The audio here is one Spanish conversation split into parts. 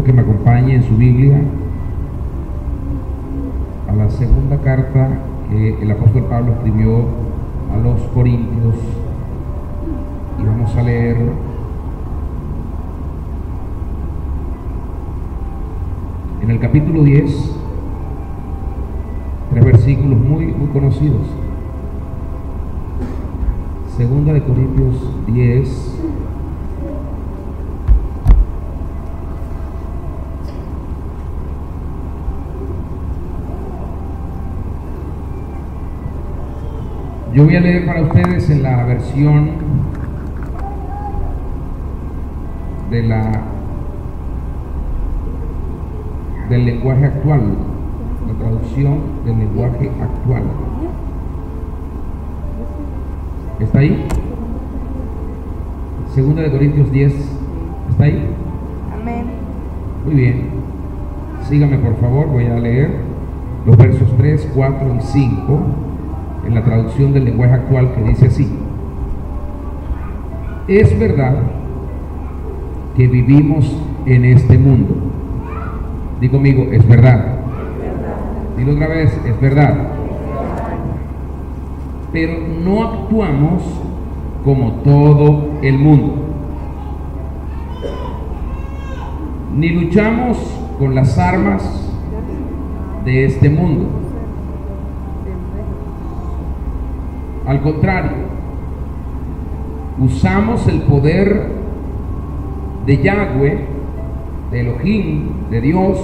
que me acompañe en su Biblia a la segunda carta que el apóstol Pablo escribió a los Corintios, y vamos a leer en el capítulo 10 tres versículos muy conocidos. Segunda de Corintios 10 yo voy a leer para ustedes en la versión del lenguaje actual, la traducción del lenguaje actual. ¿Está ahí? Segunda de Corintios 10, ¿está ahí? Amén. Muy bien. Sígame por favor, voy a leer los versos 3, 4 y 5 en la traducción del lenguaje actual, que dice así: es verdad que vivimos en este mundo. Di conmigo, es verdad. Dilo otra vez, es verdad. Pero no actuamos como todo el mundo, ni luchamos con las armas de este mundo. Al contrario, usamos el poder de Yahweh, de Elohim, de Dios,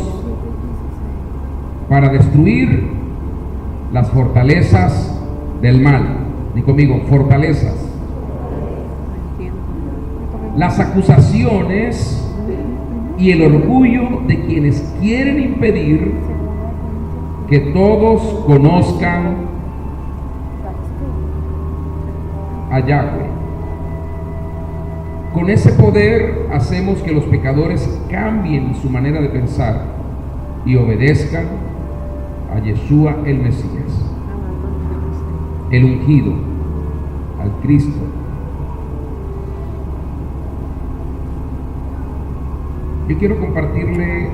para destruir las fortalezas del mal. Di conmigo, fortalezas. Las acusaciones y el orgullo de quienes quieren impedir que todos conozcan a Yahweh. Con ese poder hacemos que los pecadores cambien su manera de pensar y obedezcan a Yeshua el Mesías, el ungido, al Cristo. Yo quiero compartirle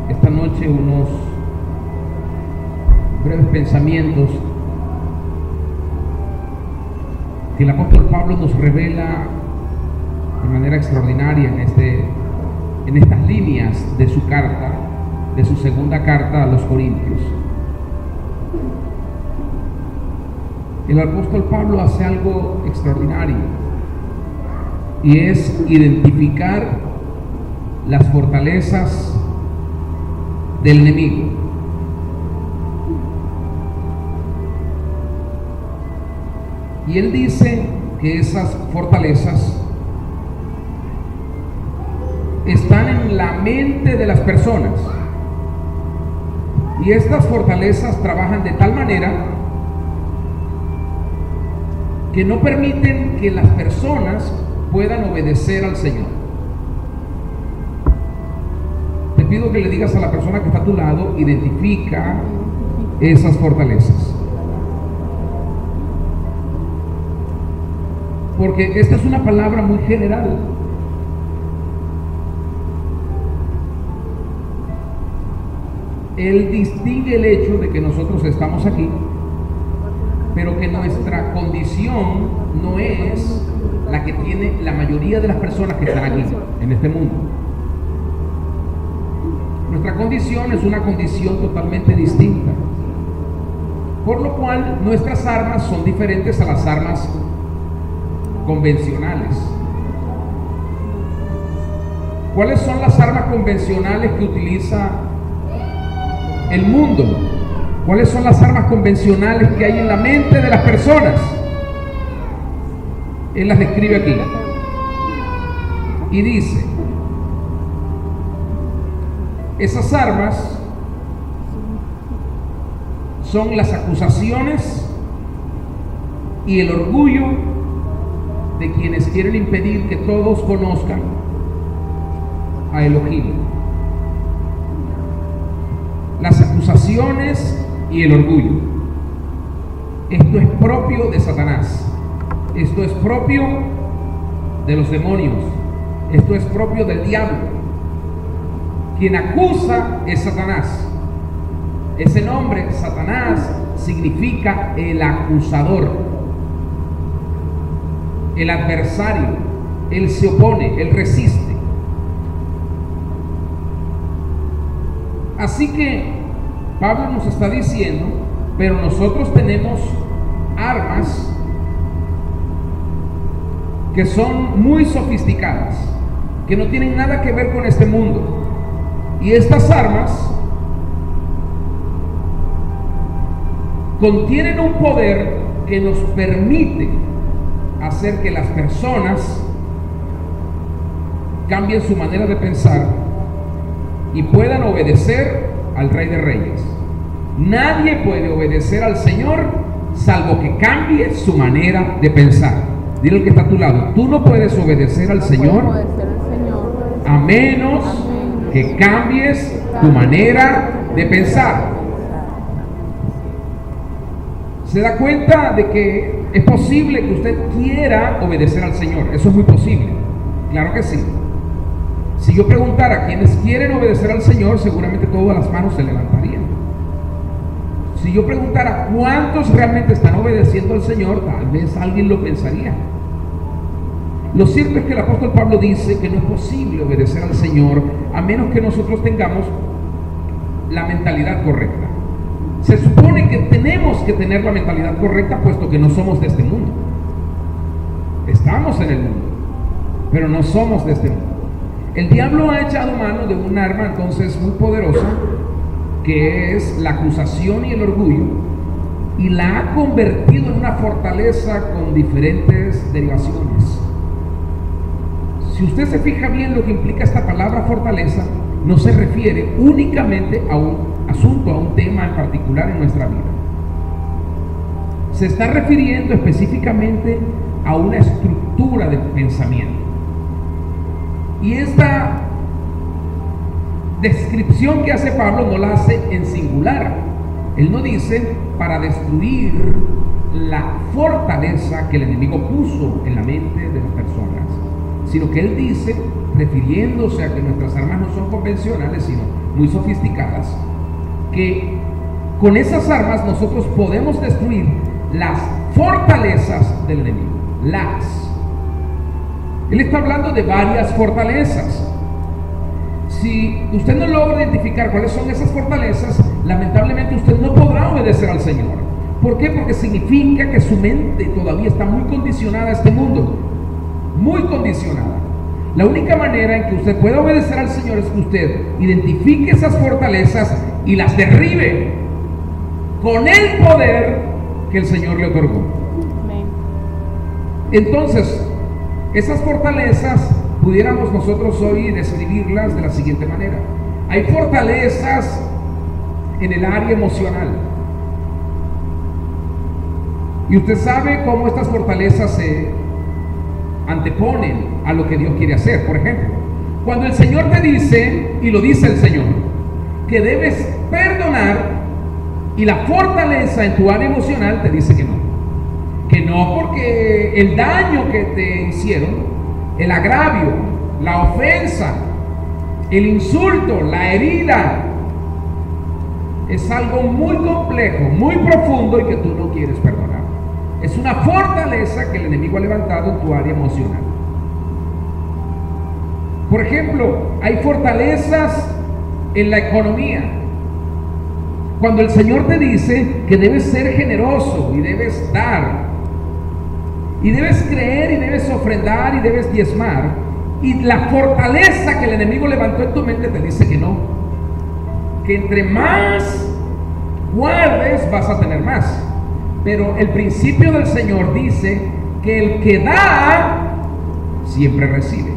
esta noche unos breves pensamientos que el apóstol Pablo nos revela de manera extraordinaria en estas líneas de su carta, de su segunda carta a los Corintios. El apóstol Pablo hace algo extraordinario, y es identificar las fortalezas del enemigo. Y él dice que esas fortalezas están en la mente de las personas, y estas fortalezas trabajan de tal manera que no permiten que las personas puedan obedecer al Señor. Te pido que le digas a la persona que está a tu lado: identifica esas fortalezas. Porque esta es una palabra muy general. Él distingue el hecho de que nosotros estamos aquí, pero que nuestra condición no es la que tiene la mayoría de las personas que están aquí en este mundo. Nuestra condición es una condición totalmente distinta, por lo cual nuestras armas son diferentes a las armas convencionales. ¿Cuáles son las armas convencionales que utiliza el mundo? ¿Cuáles son las armas convencionales que hay en la mente de las personas? Él las describe aquí y dice: esas armas son las acusaciones y el orgullo de quienes quieren impedir que todos conozcan a Elohim. Las acusaciones y el orgullo. Esto es propio de Satanás. Esto es propio de los demonios. Esto es propio del diablo. Quien acusa es Satanás. Ese nombre, Satanás, significa el acusador, el adversario. Él se opone, él resiste. Así que Pablo nos está diciendo, pero nosotros tenemos armas que son muy sofisticadas, que no tienen nada que ver con este mundo. Y estas armas contienen un poder que nos permite hacer que las personas cambien su manera de pensar y puedan obedecer al Rey de Reyes. Nadie puede obedecer al Señor salvo que cambie su manera de pensar. Dile al que está a tu lado, tú no puedes obedecer al Señor a menos que cambies tu manera de pensar. ¿Se da cuenta de que es posible que usted quiera obedecer al Señor? Eso es muy posible, claro que sí. Si yo preguntara a quienes quieren obedecer al Señor, seguramente todas las manos se levantarían. Si yo preguntara cuántos realmente están obedeciendo al Señor, tal vez alguien lo pensaría. Lo cierto es que el apóstol Pablo dice que no es posible obedecer al Señor a menos que nosotros tengamos la mentalidad correcta. Se supone que tenemos que tener la mentalidad correcta, puesto que no somos de este mundo. Estamos en el mundo, pero no somos de este mundo. El diablo ha echado mano de un arma entonces muy poderosa, que es la acusación y el orgullo, y la ha convertido en una fortaleza con diferentes derivaciones. Si usted se fija bien lo que implica esta palabra fortaleza, no se refiere únicamente a un asunto, a un tema en particular en nuestra vida. Se está refiriendo específicamente a una estructura de pensamiento. Y esta descripción que hace Pablo no la hace en singular. Él no dice para destruir la fortaleza que el enemigo puso en la mente de las personas, sino que él dice, refiriéndose a que nuestras armas no son convencionales, sino muy sofisticadas, que con esas armas nosotros podemos destruir las fortalezas del enemigo. Él está hablando de varias fortalezas. Si usted no logra identificar cuáles son esas fortalezas, lamentablemente usted no podrá obedecer al Señor. ¿Por qué? Porque significa que su mente todavía está muy condicionada a este mundo, muy condicionada. La única manera en que usted pueda obedecer al Señor es que usted identifique esas fortalezas y las derribe con el poder que el Señor le otorgó. Entonces, esas fortalezas pudiéramos nosotros hoy describirlas de la siguiente manera. Hay fortalezas en el área emocional. Y usted sabe cómo estas fortalezas se anteponen a lo que Dios quiere hacer. Por ejemplo, cuando el Señor te dice, y lo dice el Señor, que debes perdonar, y la fortaleza en tu área emocional te dice que no. Que no, porque el daño que te hicieron, el agravio, la ofensa, el insulto, la herida, es algo muy complejo, muy profundo y que tú no quieres perdonar. Es una fortaleza que el enemigo ha levantado en tu área emocional. Por ejemplo, hay fortalezas en la economía. Cuando el Señor te dice que debes ser generoso y debes dar, y debes creer y debes ofrendar y debes diezmar, y la fortaleza que el enemigo levantó en tu mente te dice que no, que entre más guardes vas a tener más. Pero el principio del Señor dice que el que da siempre recibe.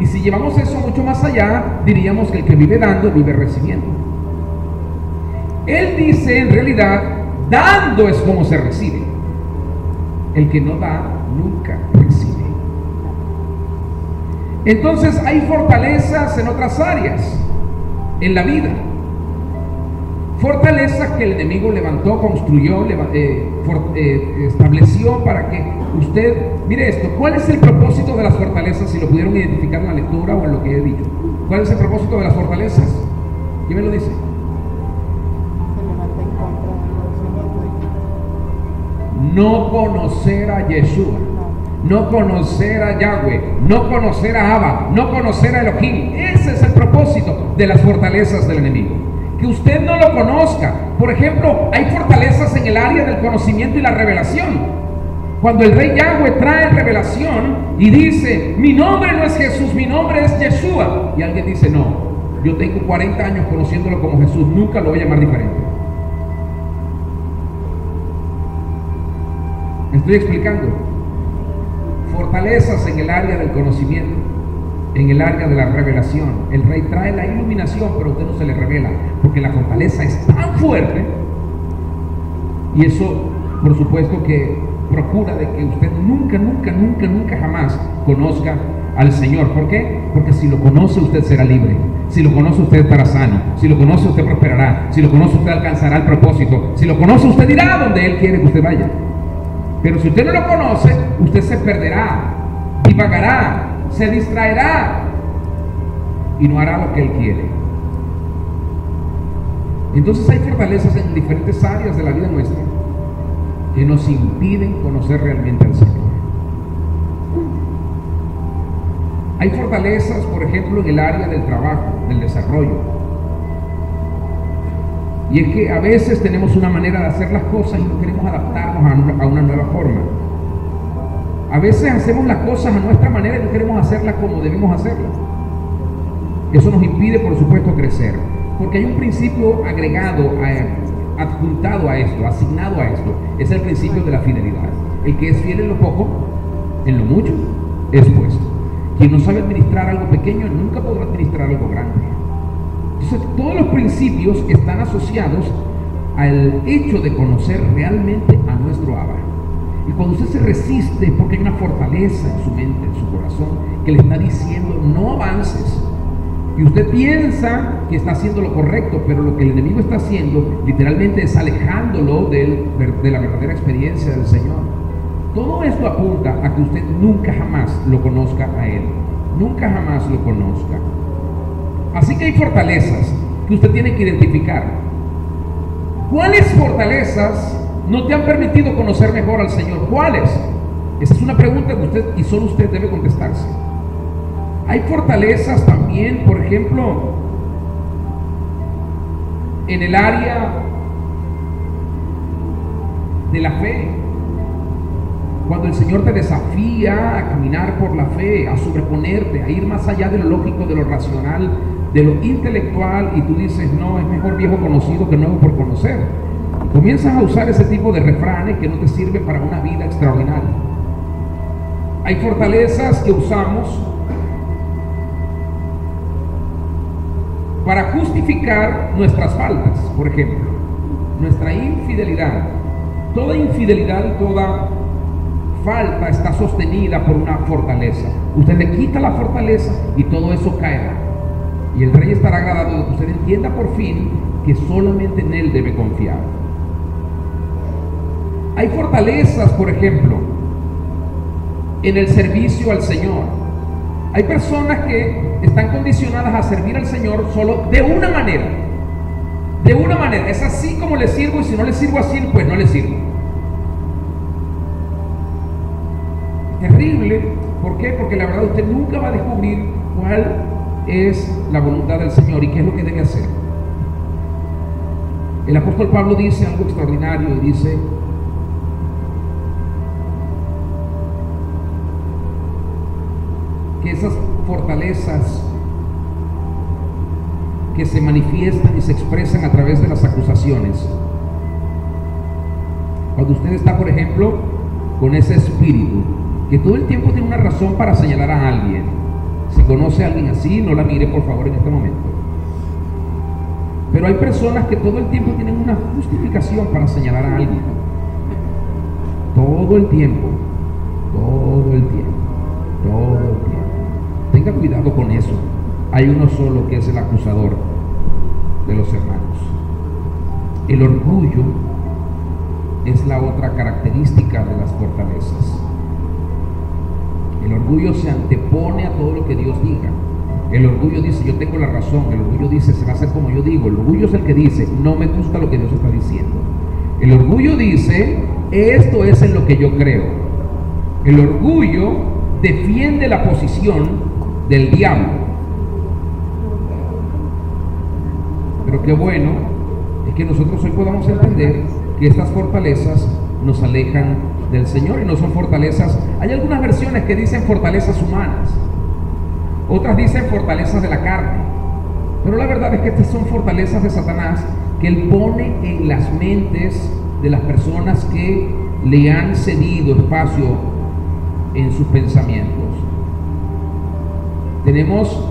Y si llevamos eso mucho más allá, diríamos que el que vive dando vive recibiendo. Él dice, en realidad, dando es como se recibe. El que no da, nunca recibe. Entonces hay fortalezas en otras áreas en la vida. Fortalezas que el enemigo levantó, construyó, estableció para que usted, mire esto, ¿cuál es el propósito de las fortalezas? Si lo pudieron identificar en la lectura o en lo que he dicho. ¿Cuál es el propósito de las fortalezas? ¿Quién me lo dice? No conocer a Yeshua, no conocer a Yahweh, no conocer a Abba, no conocer a Elohim. Ese es el propósito de las fortalezas del enemigo. Que usted no lo conozca. Por ejemplo, hay fortalezas en el área del conocimiento y la revelación. Cuando el rey Yahweh trae revelación y dice, mi nombre no es Jesús, mi nombre es Yeshua. Y alguien dice, no, yo tengo 40 años conociéndolo como Jesús, nunca lo voy a llamar diferente. ¿Me estoy explicando? Fortalezas en el área del conocimiento, en el área de la revelación. El rey trae la iluminación, pero a usted no se le revela, porque la fortaleza es tan fuerte, y eso, por supuesto, que procura de que usted nunca jamás conozca al Señor. ¿Por qué? Porque si lo conoce, usted será libre. Si lo conoce, usted estará sano. Si lo conoce, usted prosperará. Si lo conoce, usted alcanzará el propósito. Si lo conoce, usted irá donde Él quiere que usted vaya. Pero si usted no lo conoce, usted se perderá, divagará, se distraerá y no hará lo que Él quiere. Entonces hay fortalezas en diferentes áreas de la vida nuestra que nos impiden conocer realmente al Señor. Hay fortalezas, por ejemplo, en el área del trabajo, del desarrollo. Y es que a veces tenemos una manera de hacer las cosas y no queremos adaptarnos a una nueva forma. A veces hacemos las cosas a nuestra manera y no queremos hacerlas como debemos hacerlas. Eso nos impide, por supuesto, crecer. Porque hay un principio agregado, adjuntado a esto, asignado a esto. Es el principio de la fidelidad. El que es fiel en lo poco, en lo mucho, es puesto. Quien no sabe administrar algo pequeño, nunca podrá administrar algo grande. Entonces, todos los principios están asociados al hecho de conocer realmente a nuestro Abba. Y cuando usted se resiste es porque hay una fortaleza en su mente, en su corazón, que le está diciendo no avances. Y usted piensa que está haciendo lo correcto, pero lo que el enemigo está haciendo literalmente es alejándolo de la verdadera experiencia del Señor. Todo esto apunta a que usted nunca jamás lo conozca a Él. Nunca jamás lo conozca. Así que hay fortalezas que usted tiene que identificar. ¿Cuáles fortalezas no te han permitido conocer mejor al Señor? ¿Cuáles? Esa es una pregunta que usted y solo usted debe contestarse. Hay fortalezas también, por ejemplo, en el área de la fe. Cuando el Señor te desafía a caminar por la fe, a sobreponerte, a ir más allá de lo lógico, de lo racional, de lo intelectual, y tú dices, no, es mejor viejo conocido que nuevo por conocer. Y comienzas a usar ese tipo de refranes que no te sirve para una vida extraordinaria. Hay fortalezas que usamos para justificar nuestras faltas. Por ejemplo, nuestra infidelidad. Toda infidelidad y toda falta está sostenida por una fortaleza. Usted le quita la fortaleza y todo eso caerá. Y el rey estará agradado de que usted entienda por fin que solamente en Él debe confiar. Hay fortalezas, por ejemplo, en el servicio al Señor. Hay personas que están condicionadas a servir al Señor solo de una manera. De una manera. Es así como le sirvo, y si no le sirvo así, pues no le sirvo. Terrible. ¿Por qué? Porque la verdad usted nunca va a descubrir cuál es la voluntad del Señor y qué es lo que debe hacer. El apóstol Pablo dice algo extraordinario y dice: que esas fortalezas que se manifiestan y se expresan a través de las acusaciones, cuando usted está, por ejemplo, con ese espíritu que todo el tiempo tiene una razón para señalar a alguien. Si conoce a alguien así, no la mire por favor en este momento. Pero hay personas que todo el tiempo tienen una justificación para señalar a alguien. Todo el tiempo. Todo el tiempo. Todo el tiempo. Tenga cuidado con eso. Hay uno solo que es el acusador de los hermanos. El orgullo es la otra característica de las fortalezas. El orgullo se antepone a todo lo que Dios diga. El orgullo dice, yo tengo la razón. El orgullo dice, se va a hacer como yo digo. El orgullo es el que dice, no me gusta lo que Dios está diciendo. El orgullo dice, esto es en lo que yo creo. El orgullo defiende la posición del diablo. Pero qué bueno es que nosotros hoy podamos entender que estas fortalezas nos alejan del Señor y no son fortalezas. Hay algunas versiones que dicen fortalezas humanas, otras dicen fortalezas de la carne, pero la verdad es que estas son fortalezas de Satanás que él pone en las mentes de las personas que le han cedido espacio en sus pensamientos. Tenemos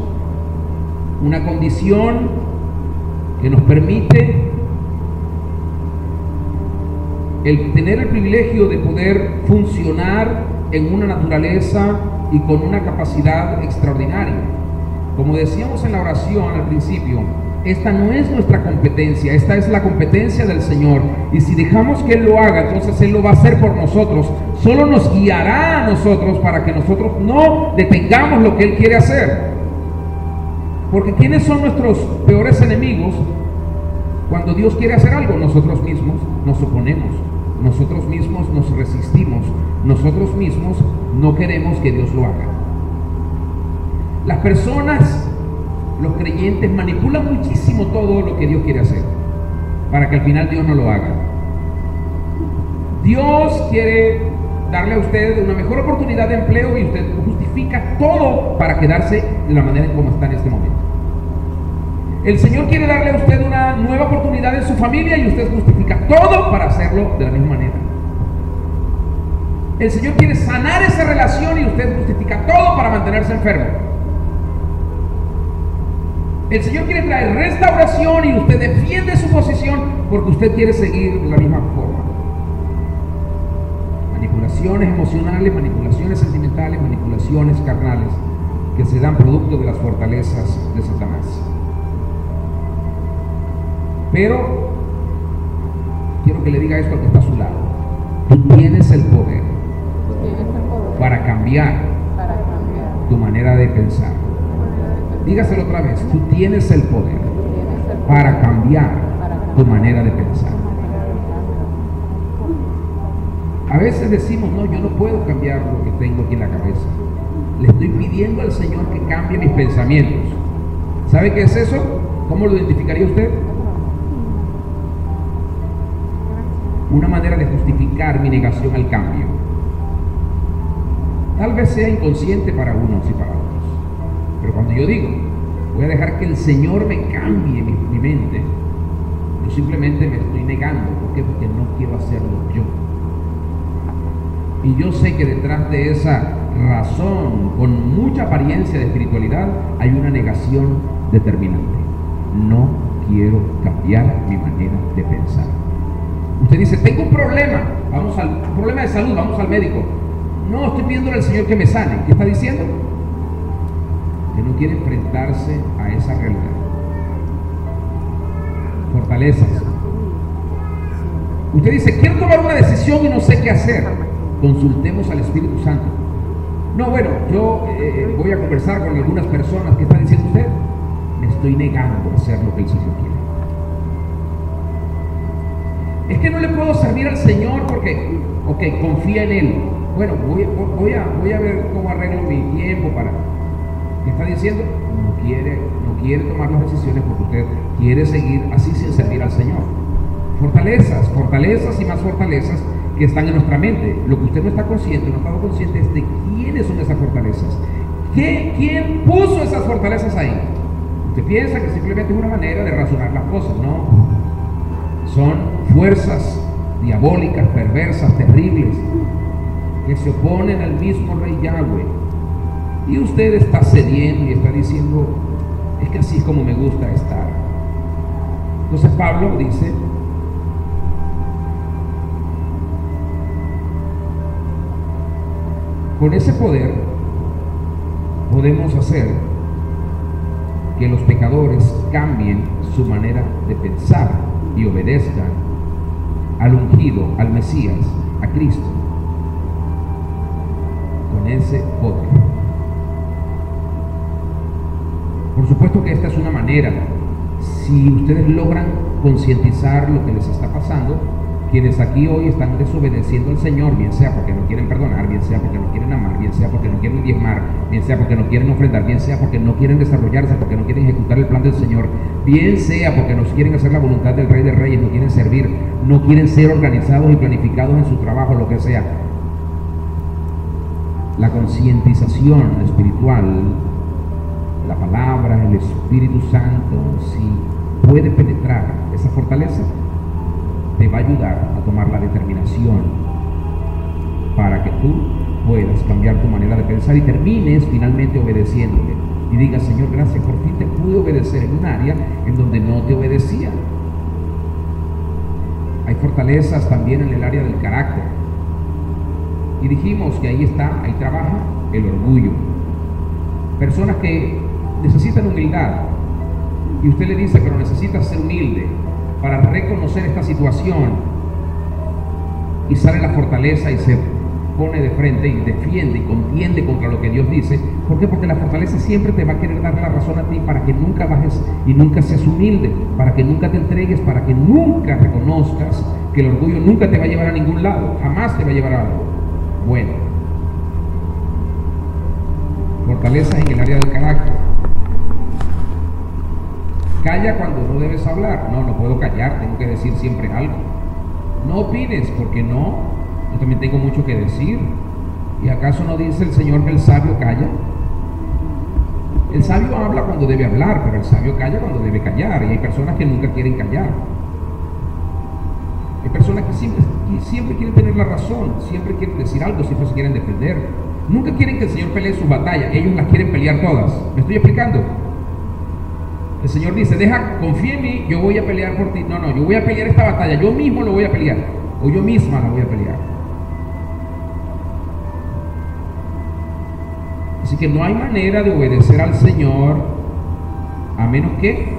una condición que nos permite el tener el privilegio de poder funcionar en una naturaleza y con una capacidad extraordinaria. Como decíamos en la oración al principio, esta no es nuestra competencia, esta es la competencia del Señor. Y si dejamos que Él lo haga, entonces Él lo va a hacer por nosotros. Solo nos guiará a nosotros para que nosotros no detengamos lo que Él quiere hacer. Porque ¿quiénes son nuestros peores enemigos? Cuando Dios quiere hacer algo, nosotros mismos nos oponemos, nosotros mismos nos resistimos, nosotros mismos no queremos que Dios lo haga. Las personas, los creyentes, manipulan muchísimo todo lo que Dios quiere hacer para que al final Dios no lo haga. Dios quiere darle a usted una mejor oportunidad de empleo y usted justifica todo para quedarse de la manera en como está en este momento. El Señor quiere darle a usted una nueva oportunidad en su familia y usted justifica todo para hacerlo de la misma manera. El Señor quiere sanar esa relación y usted justifica todo para mantenerse enfermo. El Señor quiere traer restauración y usted defiende su posición porque usted quiere seguir de la misma forma. Manipulaciones emocionales, manipulaciones sentimentales, manipulaciones carnales que se dan producto de las fortalezas de Satanás. Pero quiero que le diga esto al que está a su lado: tú tienes el poder para cambiar tu manera de pensar. Dígaselo otra vez: tú tienes el poder para cambiar tu manera de pensar. A veces decimos, no, yo no puedo cambiar lo que tengo aquí en la cabeza. Le estoy pidiendo al Señor que cambie mis pensamientos. ¿Sabe qué es eso? ¿Cómo lo identificaría usted? Una manera de justificar mi negación al cambio. Tal vez sea inconsciente para unos y para otros, pero cuando yo digo, voy a dejar que el Señor me cambie mi mente, yo simplemente me estoy negando. ¿Por qué? Porque no quiero hacerlo yo. Y yo sé que detrás de esa razón, con mucha apariencia de espiritualidad, hay una negación determinante. No quiero cambiar mi manera de pensar. Usted dice, tengo un problema, un problema de salud, vamos al médico. No, estoy pidiéndole al Señor que me sane. ¿Qué está diciendo? Que no quiere enfrentarse a esa realidad. Fortalezas. Usted dice, quiero tomar una decisión y no sé qué hacer. Consultemos al Espíritu Santo. No, bueno, yo voy a conversar con algunas personas. ¿Qué está diciendo usted? Me estoy negando a hacer lo que el Señor quiere. Es que no le puedo servir al Señor porque, confía en Él. Bueno, voy a ver cómo arreglo mi tiempo para... ¿Qué está diciendo? No quiere tomar las decisiones porque usted quiere seguir así sin servir al Señor. Fortalezas y más fortalezas que están en nuestra mente. Lo que usted no está consciente, no está consciente es de quiénes son esas fortalezas. ¿Quién puso esas fortalezas ahí? Usted piensa que simplemente es una manera de razonar las cosas. No. Son fuerzas diabólicas, perversas, terribles, que se oponen al mismo Rey Yahweh. Y usted está cediendo y está diciendo, es que así es como me gusta estar. Entonces Pablo dice, con ese poder podemos hacer que los pecadores cambien su manera de pensar y obedezcan al ungido, al Mesías, a Cristo, con ese poder. Por supuesto que esta es una manera. Si ustedes logran concientizar lo que les está pasando, quienes aquí hoy están desobedeciendo al Señor, bien sea porque no quieren perdonar, bien sea porque no quieren amar, bien sea porque no quieren diezmar, bien sea porque no quieren ofrendar, bien sea porque no quieren desarrollarse, porque no quieren ejecutar el plan del Señor, bien sea porque no quieren hacer la voluntad del Rey de Reyes, no quieren servir, no quieren ser organizados y planificados en su trabajo, lo que sea. La concientización espiritual, la palabra, el Espíritu Santo, si puede penetrar esa fortaleza, te va a ayudar a tomar la determinación para que tú puedas cambiar tu manera de pensar y termines finalmente obedeciéndole. Y digas: Señor, gracias, por fin te pude obedecer en un área en donde no te obedecía. Hay fortalezas también en el área del carácter. Y dijimos que ahí trabaja el orgullo. Personas que necesitan humildad. Y usted le dice: pero necesitas ser humilde para reconocer esta situación, y sale la fortaleza y se pone de frente y defiende y contiende contra lo que Dios dice. ¿Por qué? Porque la fortaleza siempre te va a querer dar la razón a ti, para que nunca bajes y nunca seas humilde, para que nunca te entregues, para que nunca reconozcas que el orgullo nunca te va a llevar a ningún lado, jamás te va a llevar a algo bueno. Fortaleza en el área del carácter. Calla cuando no debes hablar. No puedo callar, tengo que decir siempre algo. No opines, porque no. Yo también tengo mucho que decir. ¿Y acaso no dice el Señor que el sabio calla? El sabio habla cuando debe hablar, pero el sabio calla cuando debe callar. Y hay personas que nunca quieren callar. Hay personas que siempre quieren tener la razón, siempre quieren decir algo, siempre se quieren defender. Nunca quieren que el Señor pelee sus batallas, ellos las quieren pelear todas. ¿Me estoy explicando? El Señor dice: confía en mí, yo voy a pelear por ti. No, yo voy a pelear esta batalla, yo mismo lo voy a pelear, o yo misma la voy a pelear. Así que no hay manera de obedecer al Señor a menos que...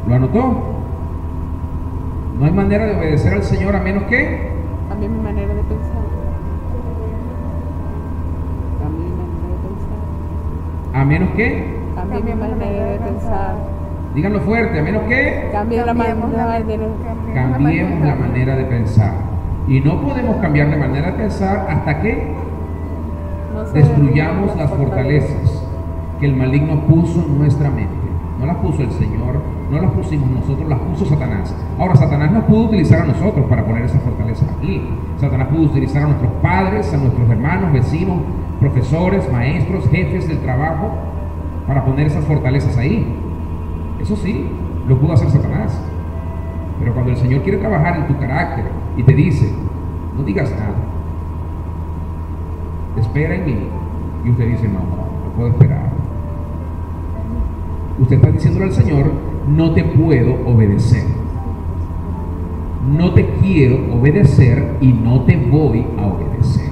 ¿Lo anotó? No hay manera de obedecer al Señor a menos que... Cambie mi manera de pensar. A menos que... Cambie mi manera de pensar. Díganlo fuerte: a menos que... Cambiemos Cambiemos la manera de pensar. Y no podemos cambiar de manera de pensar hasta que destruyamos las fortalezas que el maligno puso en nuestra mente. No las puso el Señor, no las pusimos nosotros, las puso Satanás. Ahora, Satanás no pudo utilizar a nosotros para poner esas fortalezas aquí. Satanás pudo utilizar a nuestros padres, a nuestros hermanos, vecinos, profesores, maestros, jefes del trabajo, para poner esas fortalezas ahí. Eso sí, lo pudo hacer Satanás. Pero cuando el Señor quiere trabajar en tu carácter y te dice: no digas nada, espera en mí, y usted dice: no puedo esperar. Usted está diciéndole al Señor: no te puedo obedecer, no te quiero obedecer y no te voy a obedecer.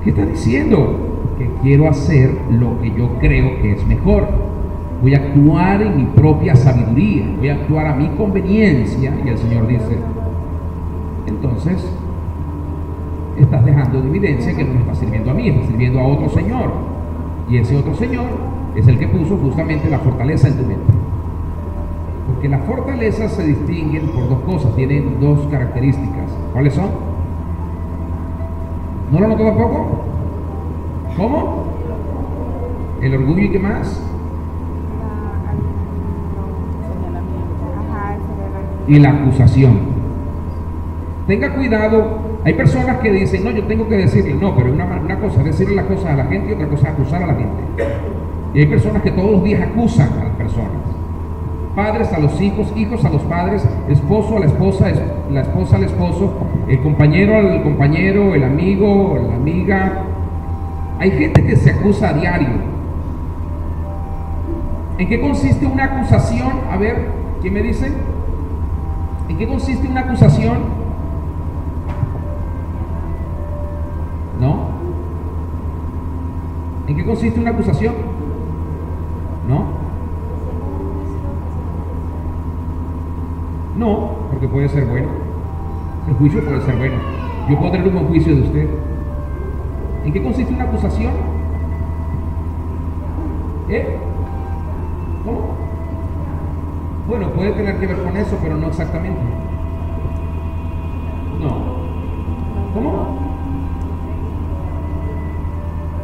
¿Qué está diciendo? Que quiero hacer lo que yo creo que es mejor. Voy a actuar en mi propia sabiduría, voy a actuar a mi conveniencia. Y el Señor dice: entonces estás dejando de evidencia que no me estás sirviendo a mí, estás sirviendo a otro Señor. Y ese otro Señor es el que puso justamente la fortaleza en tu mente. Porque las fortalezas se distinguen por dos cosas, tienen dos características. ¿Cuáles son? ¿No lo notó tampoco? ¿Cómo? El orgullo, ¿y qué más? Y la acusación. Tenga cuidado. Hay personas que dicen: no, yo tengo que decirle. No, pero una cosa es decirle las cosas a la gente y otra cosa es acusar a la gente. Y hay personas que todos los días acusan a las personas. Padres a los hijos, hijos a los padres, esposo a la esposa, la esposa al esposo, el compañero al compañero, el amigo, la amiga. Hay gente que se acusa a diario. ¿En qué consiste una acusación? A ver, ¿quién me dice? ¿En qué consiste una acusación? ¿No? ¿En qué consiste una acusación? ¿No? No, porque puede ser bueno. El juicio puede ser bueno. Yo puedo tener un buen juicio de usted. ¿En qué consiste una acusación? ¿Cómo? Bueno, puede tener que ver con eso, pero no exactamente. No. ¿Cómo?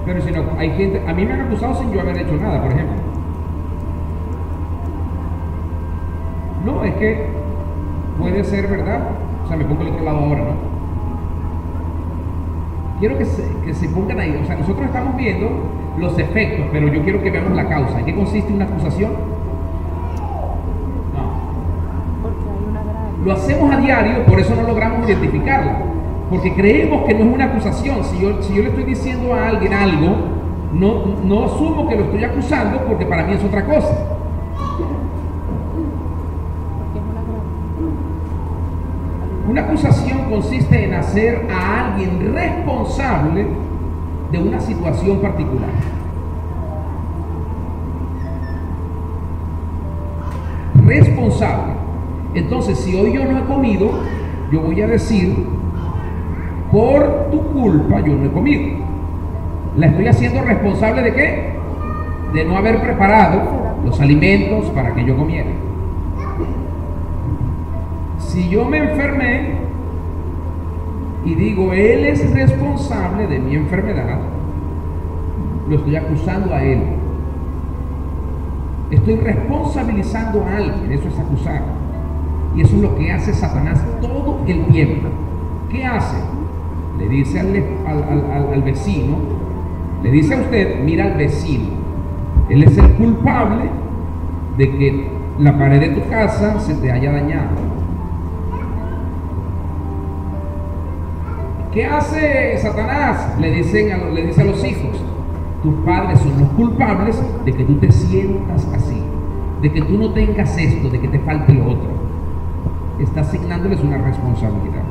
Pero si no, hay gente, a mí me han acusado sin yo haber hecho nada, por ejemplo. No, es que puede ser verdad. O sea, me pongo al otro lado ahora, ¿no? Quiero que se pongan ahí. O sea, nosotros estamos viendo los efectos, pero yo quiero que veamos la causa. ¿En qué consiste una acusación? No. Porque hay una grave. Lo hacemos a diario, por eso no logramos identificarla. Porque creemos que no es una acusación. Si yo le estoy diciendo a alguien algo, no asumo que lo estoy acusando porque para mí es otra cosa. Porque es una grave. Una acusación consiste en hacer a alguien responsable de una situación particular. Responsable. Entonces, si hoy yo no he comido, yo voy a decir, por tu culpa yo no he comido. ¿La estoy haciendo responsable de qué? De no haber preparado los alimentos para que yo comiera. Si yo me enfermé y digo, él es responsable de mi enfermedad, lo estoy acusando a él. Estoy responsabilizando a alguien, eso es acusar. Y eso es lo que hace Satanás todo el tiempo. ¿Qué hace? Le dice al vecino, le dice a usted, mira al vecino, él es el culpable de que la pared de tu casa se te haya dañado. ¿Qué hace Satanás? Le dice a los hijos, tus padres son los culpables de que tú te sientas así, de que tú no tengas esto, de que te falte lo otro. Está asignándoles una responsabilidad.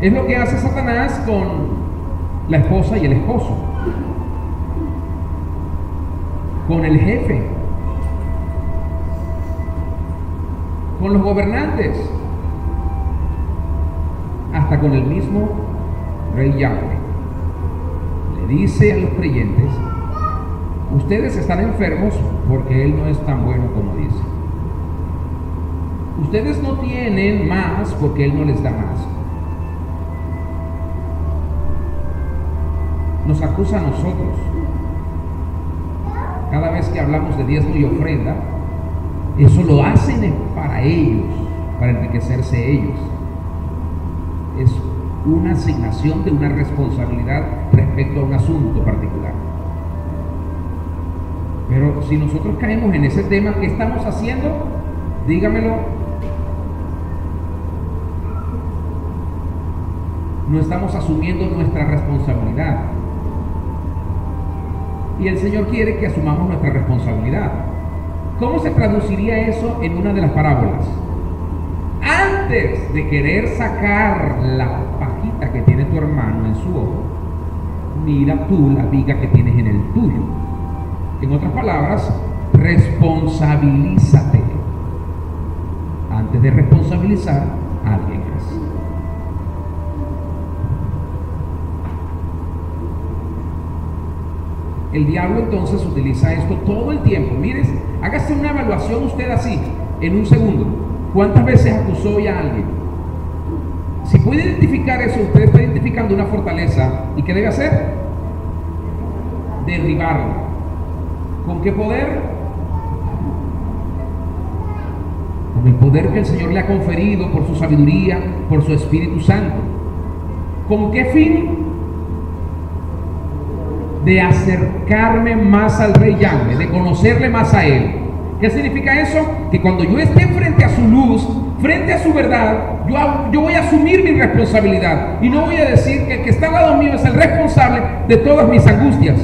Es lo que hace Satanás con la esposa y el esposo, con el jefe, con los gobernantes, hasta con el mismo Rey Yahweh. Le dice a los creyentes, ustedes están enfermos porque Él no es tan bueno como dice. Ustedes no tienen más porque Él no les da más. Nos acusa a nosotros. Cada vez que hablamos de diezmo y ofrenda, eso lo hacen para ellos, para enriquecerse ellos. Es una asignación de una responsabilidad respecto a un asunto particular. Pero si nosotros caemos en ese tema, ¿qué estamos haciendo? Dígamelo. No estamos asumiendo nuestra responsabilidad. Y el Señor quiere que asumamos nuestra responsabilidad. ¿Cómo se traduciría eso en una de las parábolas? Antes de querer sacar la pajita que tiene tu hermano en su ojo, mira tú la viga que tienes en el tuyo. En otras palabras, responsabilízate antes de responsabilizar a alguien más. El diablo entonces utiliza esto todo el tiempo. Mire, hágase una evaluación usted así, en un segundo. ¿Cuántas veces acusó ya a alguien? Si puede identificar eso, usted está identificando una fortaleza. ¿Y qué debe hacer? Derribarla. ¿Con qué poder? Con el poder que el Señor le ha conferido por su sabiduría, por su Espíritu Santo. ¿Con qué fin? De acercarme más al Rey Yahweh, de conocerle más a Él. ¿Qué significa eso? Que cuando yo esté frente a su luz, frente a su verdad, yo voy a asumir mi responsabilidad y no voy a decir que el que está al lado mío es el responsable de todas mis angustias.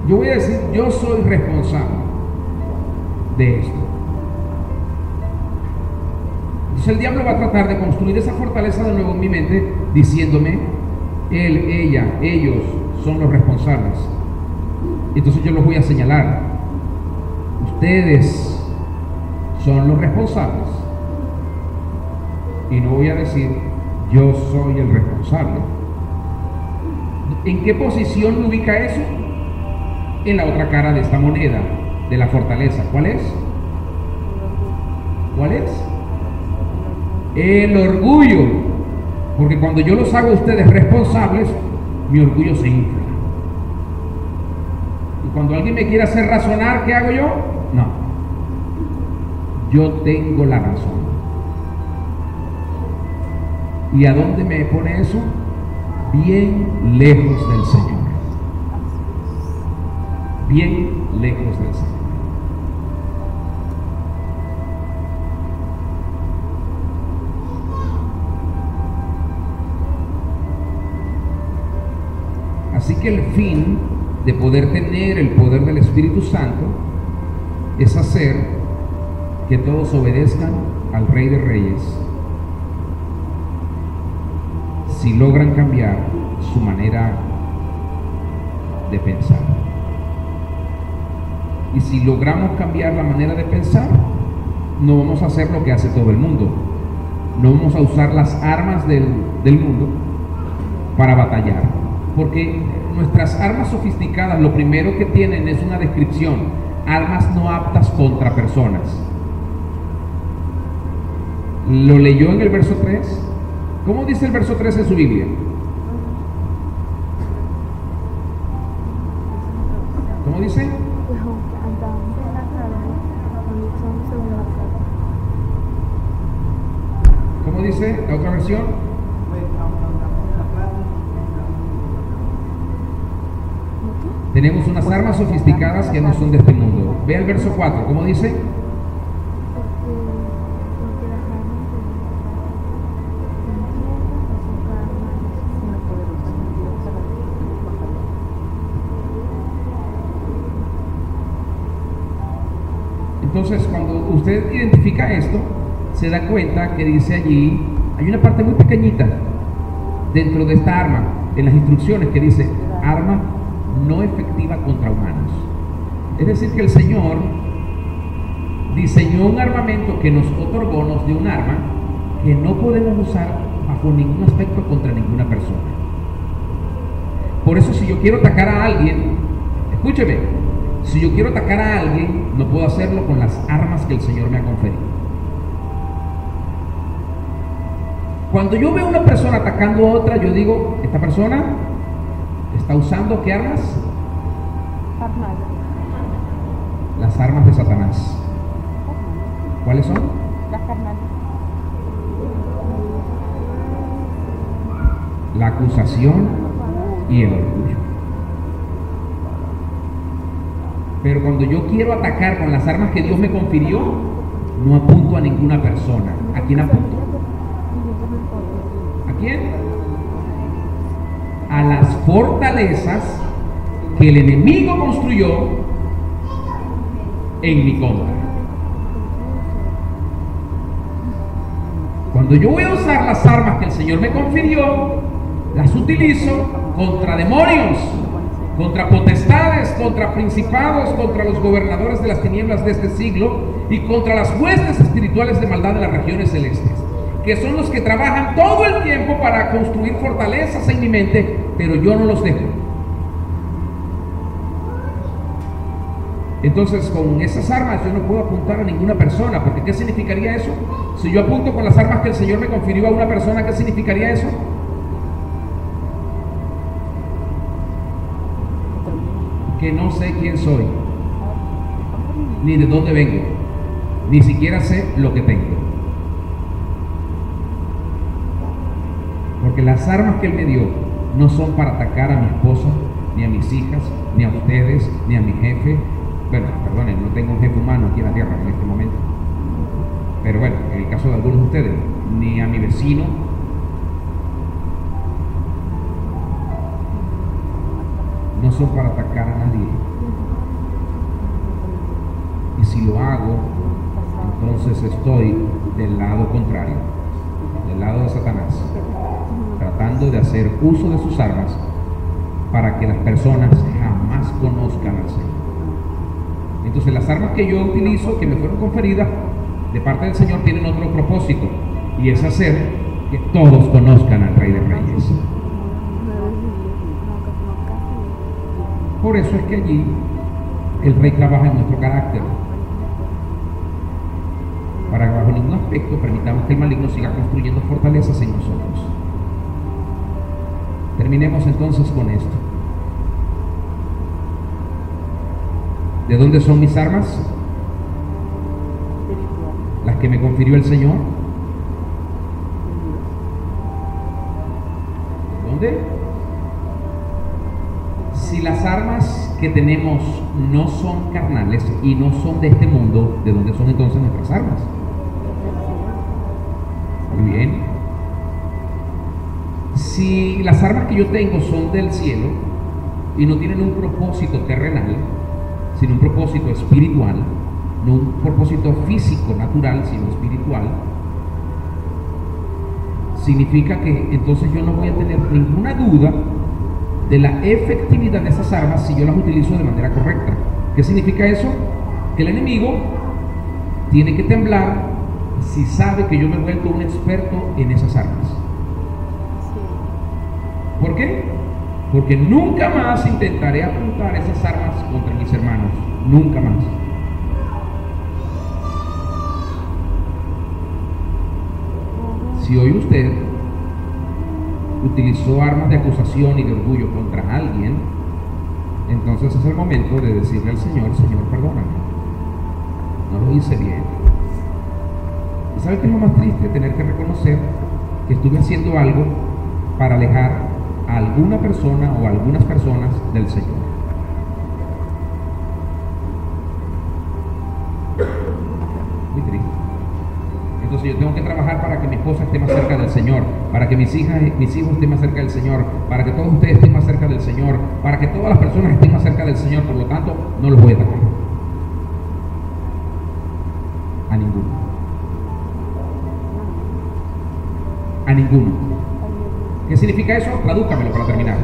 Yo voy a decir, yo soy responsable de esto. Entonces el diablo va a tratar de construir esa fortaleza de nuevo en mi mente, diciéndome, él, ella, ellos son los responsables. Entonces yo los voy a señalar. Ustedes son los responsables. Y no voy a decir, yo soy el responsable. ¿En qué posición me ubica eso? En la otra cara de esta moneda, de la fortaleza. ¿Cuál es? ¿Cuál es? El orgullo. Porque cuando yo los hago a ustedes responsables, mi orgullo se infla. Y cuando alguien me quiere hacer razonar, ¿qué hago yo? No. Yo tengo la razón. ¿Y a dónde me pone eso? Bien lejos del Señor. Bien lejos del Señor. Así que el fin de poder tener el poder del Espíritu Santo es hacer que todos obedezcan al Rey de Reyes, si logran cambiar su manera de pensar. Y si logramos cambiar la manera de pensar, no vamos a hacer lo que hace todo el mundo. No vamos a usar las armas del mundo para batallar. Porque nuestras armas sofisticadas, lo primero que tienen es una descripción: armas no aptas contra personas. ¿Lo leyó en el verso 3? ¿Cómo dice el verso 3 en su Biblia? ¿Cómo dice? ¿Cómo dice la otra versión? Tenemos unas armas sofisticadas que no son de este mundo. Ve el verso 4, ¿cómo dice? Entonces, cuando usted identifica esto, se da cuenta que dice allí, hay una parte muy pequeñita dentro de esta arma, en las instrucciones, que dice arma no efectiva contra humanos. Es decir, que el Señor diseñó un armamento que nos otorgó, nos dio un arma que no podemos usar bajo ningún aspecto contra ninguna persona. Por eso, si yo quiero atacar a alguien, escúcheme, si yo quiero atacar a alguien, no puedo hacerlo con las armas que el Señor me ha conferido. Cuando yo veo a una persona atacando a otra, yo digo, esta persona está usando ¿qué armas? Las armas de Satanás. ¿Cuáles son? Las carnales. La acusación y el orgullo. Pero cuando yo quiero atacar con las armas que Dios me confirió, no apunto a ninguna persona. ¿A quién apunto? ¿A quién? A las fortalezas que el enemigo construyó en mi contra. Cuando yo voy a usar las armas que el Señor me confirió, las utilizo contra demonios, contra potestades, contra principados, contra los gobernadores de las tinieblas de este siglo y contra las huestes espirituales de maldad de las regiones celestes, que son los que trabajan todo el tiempo para construir fortalezas en mi mente, pero yo no los dejo. Entonces, con esas armas yo no puedo apuntar a ninguna persona, porque ¿qué significaría eso? Si yo apunto con las armas que el Señor me confirió a una persona, ¿qué significaría eso? Que no sé quién soy, ni de dónde vengo, ni siquiera sé lo que tengo. Porque las armas que Él me dio no son para atacar a mi esposa, ni a mis hijas, ni a ustedes, ni a mi jefe. Bueno, perdonen, no tengo un jefe humano aquí en la tierra en este momento. Pero bueno, en el caso de algunos de ustedes, ni a mi vecino. No son para atacar a nadie. Y si lo hago, entonces estoy del lado contrario, del lado de Satanás, tratando de hacer uso de sus armas para que las personas jamás conozcan al Señor. Entonces las armas que yo utilizo, que me fueron conferidas de parte del Señor, tienen otro propósito, y es hacer que todos conozcan al Rey de Reyes. Por eso es que allí el Rey trabaja en nuestro carácter, para que bajo ningún aspecto permitamos que el maligno siga construyendo fortalezas en nosotros. Terminemos entonces con esto. ¿De dónde son mis armas? Las que me confirió el Señor. ¿Dónde? Si las armas que tenemos no son carnales y no son de este mundo, ¿de dónde son entonces nuestras armas? Muy bien. Si las armas que yo tengo son del cielo y no tienen un propósito terrenal, sino un propósito espiritual, no un propósito físico, natural, sino espiritual, significa que entonces yo no voy a tener ninguna duda de la efectividad de esas armas si yo las utilizo de manera correcta. ¿Qué significa eso? Que el enemigo tiene que temblar si sabe que yo me he vuelto un experto en esas armas. ¿Por qué? Porque nunca más intentaré apuntar esas armas contra mis hermanos. Nunca más. Si hoy usted utilizó armas de acusación y de orgullo contra alguien, entonces es el momento de decirle al Señor: Señor, perdóname, no lo hice bien. ¿Y sabe qué es lo más triste? Tener que reconocer que estuve haciendo algo para alejar a alguna persona o a algunas personas del Señor. Muy triste. Entonces yo tengo que trabajar para que mi esposa esté más cerca del Señor, para que mis hijos estén más cerca del Señor, para que todos ustedes estén más cerca del Señor, para que todas las personas estén más cerca del Señor. Por lo tanto, no los voy a atacar. A ninguno. A ninguno. ¿Qué significa eso? Tradúcamelo para terminar.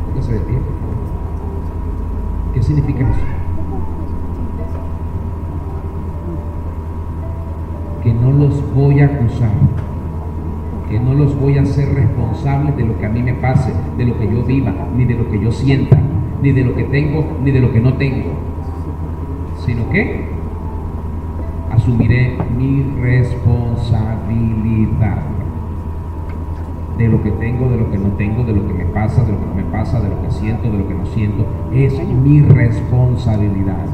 Póngase de pie, por favor. ¿Qué significa eso? Que no los voy a acusar, que no los voy a hacer responsables de lo que a mí me pase, de lo que yo viva, ni de lo que yo sienta, ni de lo que tengo, ni de lo que no tengo, sino que asumiré mi responsabilidad de lo que tengo, de lo que no tengo, de lo que me pasa, de lo que no me pasa, de lo que siento, de lo que no siento. Es mi responsabilidad.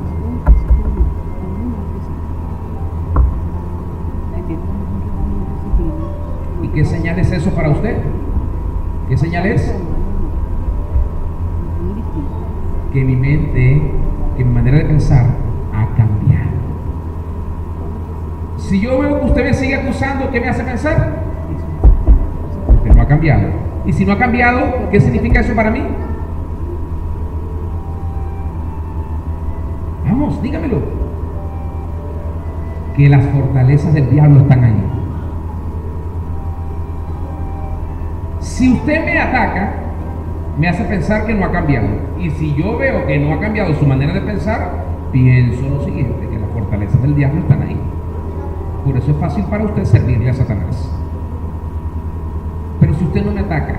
¿Y qué señal es eso para usted? ¿Qué señal es? Que mi mente, que mi manera de pensar ha cambiado. Si yo veo que usted me sigue acusando, ¿qué me hace pensar? Usted no ha cambiado. Y si no ha cambiado, ¿qué significa eso para mí? Vamos, dígamelo. Que las fortalezas del diablo están ahí. Si usted me ataca, me hace pensar que no ha cambiado. Y si yo veo que no ha cambiado su manera de pensar, pienso lo siguiente: que las fortalezas del diablo están ahí. Por eso es fácil para usted servirle a Satanás. Pero si usted no me ataca,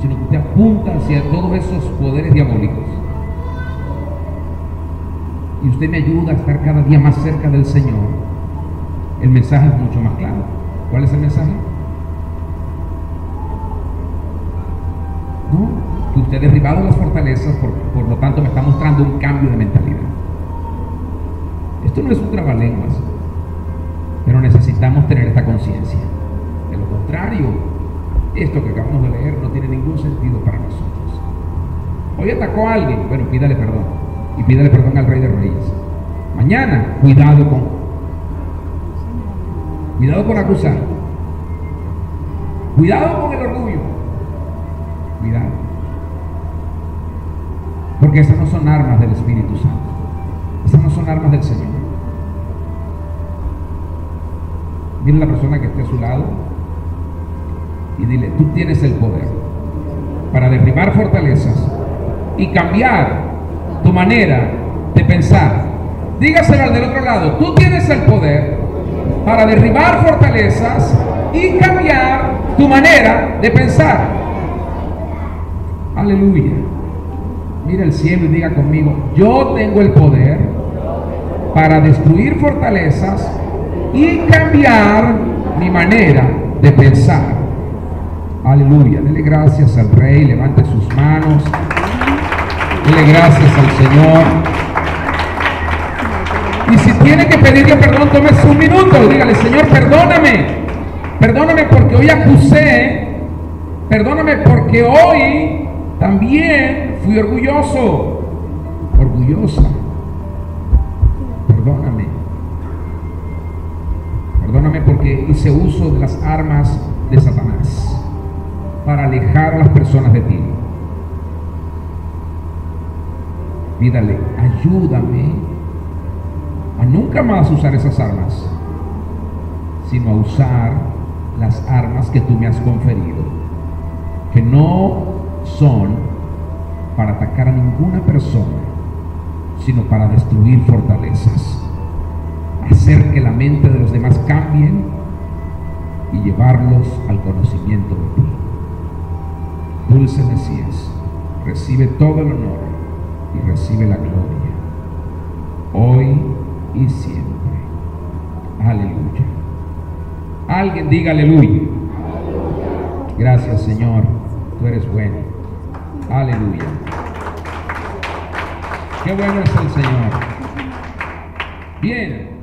sino que usted apunta hacia todos esos poderes diabólicos, y usted me ayuda a estar cada día más cerca del Señor, el mensaje es mucho más claro. ¿Cuál es el mensaje? No, que usted ha derribado las fortalezas, por lo tanto me está mostrando un cambio de mentalidad. Esto no es un trabalenguas, pero necesitamos tener esta conciencia. De lo contrario, esto que acabamos de leer no tiene ningún sentido para nosotros. Hoy atacó a alguien, bueno, pídale perdón, y pídale perdón al Rey de Reyes. Mañana, cuidado con acusar, cuidado con el orgullo, cuidado, porque esas no son armas del Espíritu Santo, esas no son armas del Señor. Mira a la persona que esté a su lado y dile, tú tienes el poder para derribar fortalezas y cambiar tu manera de pensar. Dígaselo al del otro lado, tú tienes el poder para derribar fortalezas y cambiar tu manera de pensar. Aleluya. Mira el cielo y diga conmigo, yo tengo el poder para destruir fortalezas y cambiar mi manera de pensar. Aleluya. Dele gracias al Rey, levante sus manos. Dele gracias al Señor. Y si tiene que pedirle perdón, tómese un minuto. Dígale, Señor, perdóname. Perdóname porque hoy acusé. Perdóname porque hoy también fui orgulloso. Orgullosa. Perdóname. Perdóname porque hice uso de las armas de Satanás para alejar a las personas de ti. Pídale, ayúdame a nunca más usar esas armas, sino a usar las armas que tú me has conferido, que no son para atacar a ninguna persona, sino para destruir fortalezas, hacer que la mente de los demás cambien y llevarlos al conocimiento de ti. Dulce Mesías, recibe todo el honor y recibe la gloria, hoy y siempre. Aleluya. Alguien diga aleluya. Gracias, Señor, tú eres bueno. Aleluya. Qué bueno es el Señor. Bien.